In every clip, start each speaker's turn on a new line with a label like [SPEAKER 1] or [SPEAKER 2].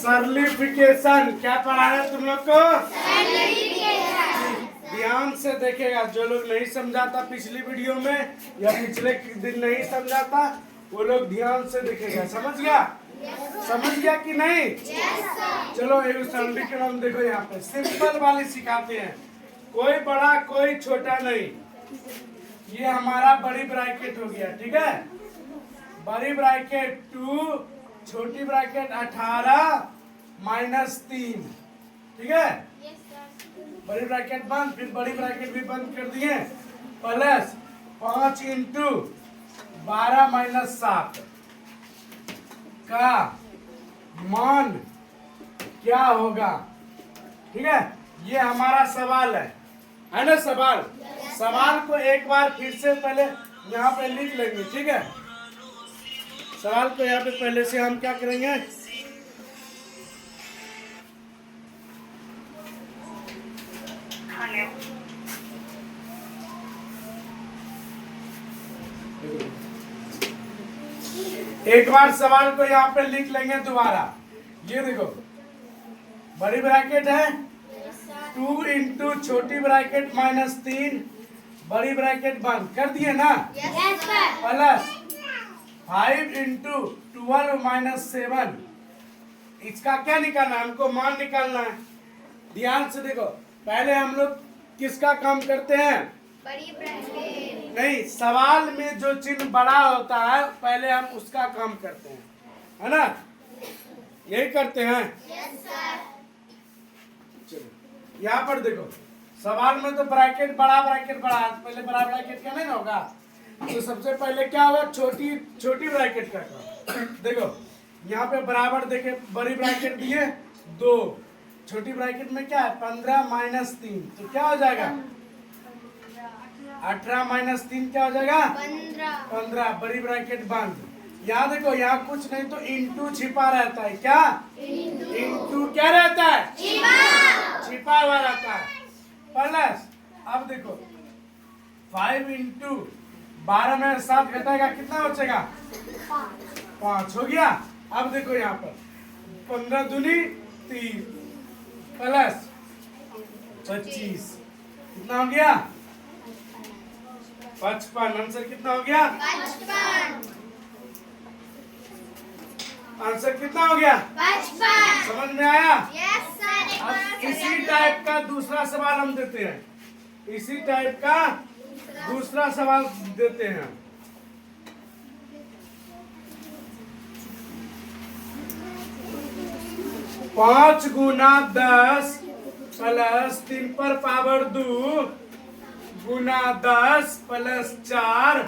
[SPEAKER 1] सरलीफिकेशन क्या पढ़ा है तुम लोग को? ध्यान से देखेगा। जो लोग नहीं समझा था पिछली वीडियो में या पिछले दिन नहीं समझा था वो लोग ध्यान से देखेगा। समझ गया? समझ गया कि नहीं? चलो एक सरलीकरण देखो। यहाँ पे सिंपल वाली सिखाते हैं, कोई बड़ा कोई छोटा नहीं। ये हमारा बड़ी ब्रैकेट हो गया, ठीक है। बड़ी ब्रैकेट 2, छोटी ब्रैकेट 18 माइनस 3, ठीक है। बड़ी ब्रैकेट बंद, फिर बड़ी ब्रैकेट भी बंद कर दिए, प्लस 5 इंटू 12 माइनस 7 का मान क्या होगा, ठीक है। ये हमारा सवाल है ना? सवाल सवाल को एक बार फिर से पहले यहाँ पे लिख लेंगे, ठीक है। सवाल को यहाँ पे पहले से हम क्या करेंगे, एक बार सवाल को यहाँ पे लिख लेंगे दोबारा। ये देखो बड़ी ब्रैकेट है 2 इंटू छोटी ब्रैकेट माइनस 3, बड़ी ब्रैकेट बंद कर दिए ना, प्लस 5 इंटू 12 माइनस 7। इसका क्या निकालना है? हमको मान निकालना है। ध्यान से देखो, पहले हम लोग किसका काम करते हैं?
[SPEAKER 2] बड़ी ब्रैकेट।
[SPEAKER 1] नहीं, सवाल में जो चिन्ह बड़ा होता है पहले हम उसका काम करते हैं, है ना? यही करते हैं। चलो यहाँ पर देखो, सवाल में तो ब्रैकेट बड़ा पहले बड़ा ब्रैकेट का नहीं होगा, तो सबसे पहले क्या होगा? छोटी ब्रैकेट का काम। देखो यहाँ पे बराबर देखे, बड़ी ब्रैकेट दिए 2, छोटी ब्रैकेट में क्या है? 15 माइनस 3, तो क्या हो जाएगा? 18 माइनस 3 क्या हो जाएगा? 15। बड़ी ब्रैकेट बंद। यहाँ देखो, यहाँ कुछ नहीं तो इंटू छिपा रहता है। क्या इंटू क्या रहता है? छिपा हुआ रहता है। प्लस अब देखो 5 इंटू 12 में 7 घटाएगा, कितना बचेगा? 5 हो गया। अब देखो यहाँ पर 15 दूनी 3 प्लस 25 कितना हो गया? 55। आंसर कितना हो गया?
[SPEAKER 2] 55।
[SPEAKER 1] आंसर कितना हो गया?
[SPEAKER 2] 55।
[SPEAKER 1] समझ में आया?
[SPEAKER 2] Yes sir.
[SPEAKER 1] अब इसी टाइप का दूसरा सवाल हम देते हैं। इसी टाइप का दूसरा सवाल देते हैं। 5 गुना 10 प्लस 3 पर पावर 2 गुना 10 प्लस 4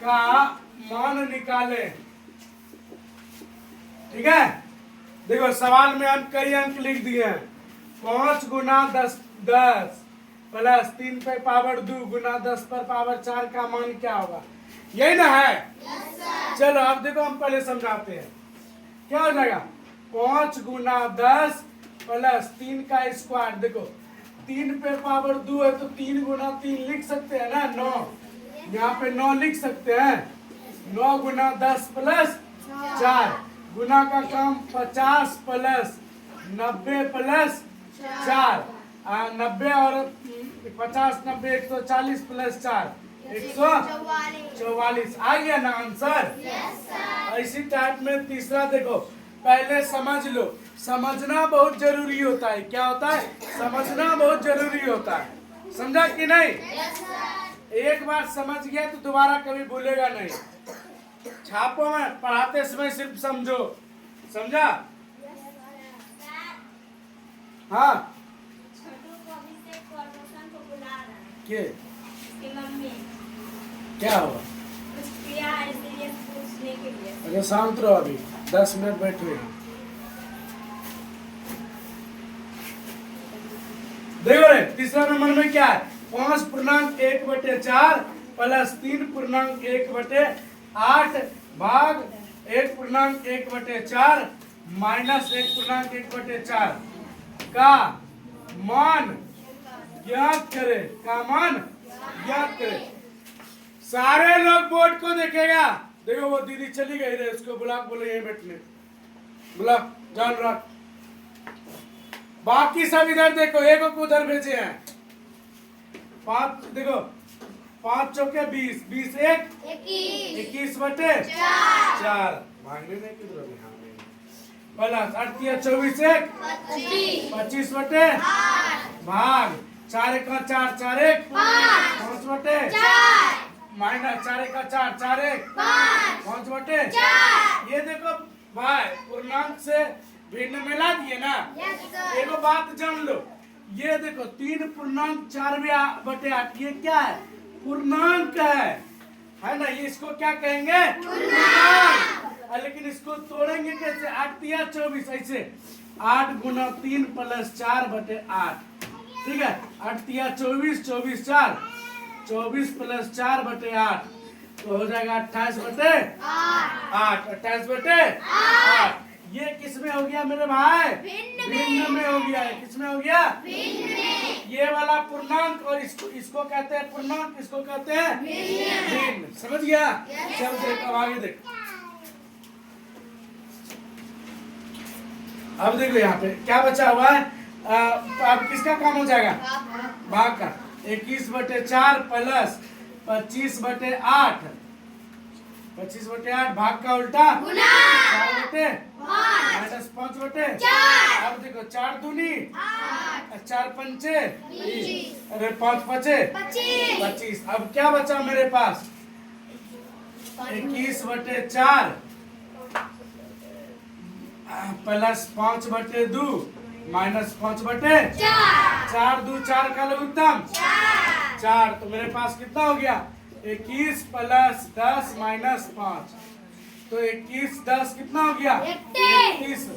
[SPEAKER 1] का मान निकाले, ठीक है। देखो सवाल में हम कई अंक लिख दिए हैं। 5 गुना 10 प्लस 3 पर पावर 2 गुना 10 पर पावर 4 का मान क्या होगा? यही ना है? चलो अब देखो, हम पहले समझाते हैं। क्या हो जाएगा? 5 गुना 10 प्लस 3 का स्क्वायर। देखो 3 पे पावर 2 है तो 3 गुना 3 लिख सकते हैं ना, 9। यहाँ पे 9 लिख सकते हैं। 9 गुना 10 प्लस 4, गुना का काम 50 प्लस 90 प्लस 4। 90 और 50 90 140 प्लस 4 144। आ गया ना आंसर? इसी टाइप में तीसरा देखो, पहले समझ लो। समझना बहुत जरूरी होता है। क्या होता है? समझना बहुत जरूरी होता है। समझा कि नहीं? एक बार समझ गया तो दोबारा कभी भूलेगा नहीं। छापो में पढ़ाते समय सिर्फ समझो। समझा? हाँ के क्या हुआ? अरे शांत रहो, अभी 10 मिनट बैठो। देखो रे, तीसरा नंबर में क्या है? 5.1/4 प्लस 3.1/8 भाग 1.1/4 माइनस 1.1/4 का मान ज्ञात करे। का मान ज्ञात करे। सारे लोग बोर्ड को देखेगा। देखो वो दीदी चली गई रे, उसको बुला, बोले यहीं बैठने। बोला जान रख। बाकी सब इधर देखो, एक को उधर भेजे हैं। 5 देखो, 5 चौके 20, 20 एक 21 बटे 4 मांगने नहीं किधर भी हाँ प्लस 8 24 एक 25 बटे भाग 4 एक 4 4 एक 5 बटे माइनस 4 एक 4 4 एक 5 बटे। ये देखो भाई पूर्णांक से भिन्न मिला दिए ना। एक बात जान लो, ये देखो 3 पूर्णांक 4 बटे 8 ये क्या है? पूर्णांक है ना। ये इसको क्या कहेंगे? पूर्णांक। लेकिन इसको तोड़ेंगे कैसे? 8 तिया 24 ऐसे 8 गुना 3 प्लस 4 बटे 8 ठीक है। 8 तिया 24 24 4 24 प्लस 4 बटे 8 तो हो जाएगा 28 बटे 8 28 बटे 8। ये किस में हो गया मेरे भाई? भिन्न में हो गया है। किस में हो गया? ये वाला पूर्णांक और इसको कहते हैं पूर्णांक, इसको कहते हैं भिन्न। समझ गया? चल देख अब आगे देख। अब देखो यहाँ पे क्या बचा हुआ है। अब किसका काम हो जाएगा? भाग का। 21 बटे 4 प्लस 25 बटे 8 25 बटे 8 भाग का उल्टा 4 बटे माइनस 5 बटे। अब देखो 4 दूनी 4 पंचे 20 अरे 5 पचे 25। अब क्या बचा मेरे पास? 21 बटे 4 प्लस 5 बटे 2 माइनस 5 बटे 4 2 4 का लघुत्तम 4। तो मेरे पास कितना हो गया? 21 प्लस 10 माइनस 5 तो 21 10 कितना हो गया? 31।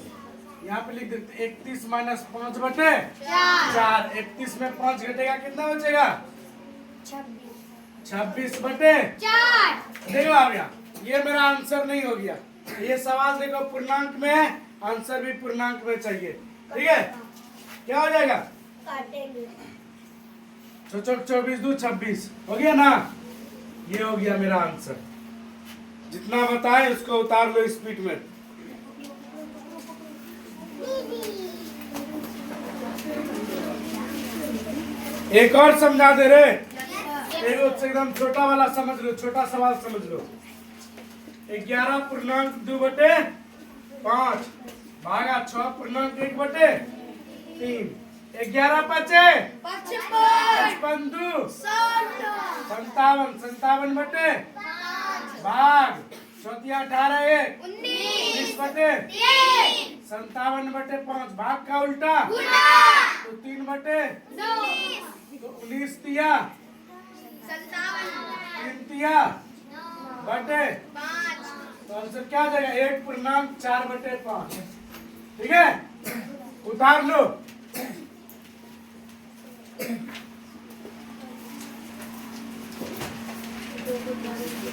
[SPEAKER 1] यहाँ पे लिख देते 31 माइनस 5 बटे 4। 31 में 5 घटेगा कितना बचेगा? 26 बटे 4। देखो आप यहाँ ये मेरा आंसर नहीं हो गया। ये सवाल देखो पूर्णांक में है, आंसर भी पूर्णांक में चाहिए। ठीक है क्या हो जाएगा? 24 2 26 हो गया ना। ये हो गया मेरा आंसर। जितना बताए उसको उतार लो स्पीड में। एक और समझा दे रे। एकदम छोटा वाला समझ लो, छोटा सवाल समझ लो। 11 पूर्णांक 2 बटे 5 भागा 6 पूर्णांक 1 बटे 3। 11 पचे 55 2 57 57 बटे भाग 18 1 19 बटे 57 बटे 5 भाग का उल्टा तो 3 बटे 19 तिया 3 तिया बटे तो आंसर क्या हो जाएगा? 1 पूर्णांक 4 बटे 5। ठीक है उतार लो।